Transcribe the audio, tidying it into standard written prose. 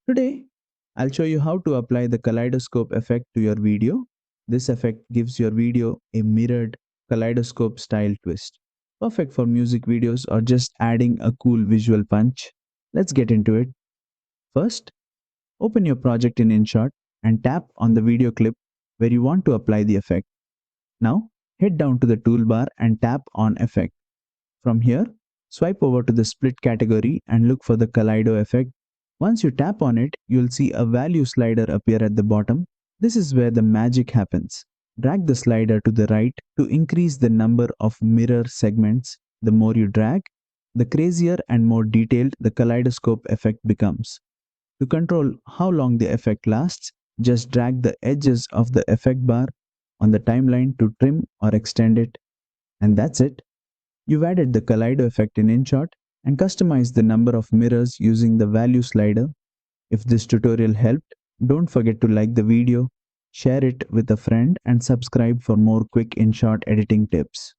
Today, I'll show you how to apply the kaleidoscope effect to your video. This effect gives your video a mirrored kaleidoscope style twist. Perfect for music videos or just adding a cool visual punch. Let's get into it. First, open your project in InShot and tap on the video clip where you want to apply the effect. Now, head down to the toolbar and tap on Effect. From here, swipe over to the split category and look for the Kaleido effect. Once you tap on it, you'll see a value slider appear at the bottom. This is where the magic happens. Drag the slider to the right to increase the number of mirror segments. The more you drag, the crazier and more detailed the kaleidoscope effect becomes. To control how long the effect lasts, just drag the edges of the effect bar on the timeline to trim or extend it. And that's it. You've added the Kaleido effect in InShot and customized the number of mirrors using the value slider. If this tutorial helped, don't forget to like the video, share it with a friend and subscribe for more quick InShot editing tips.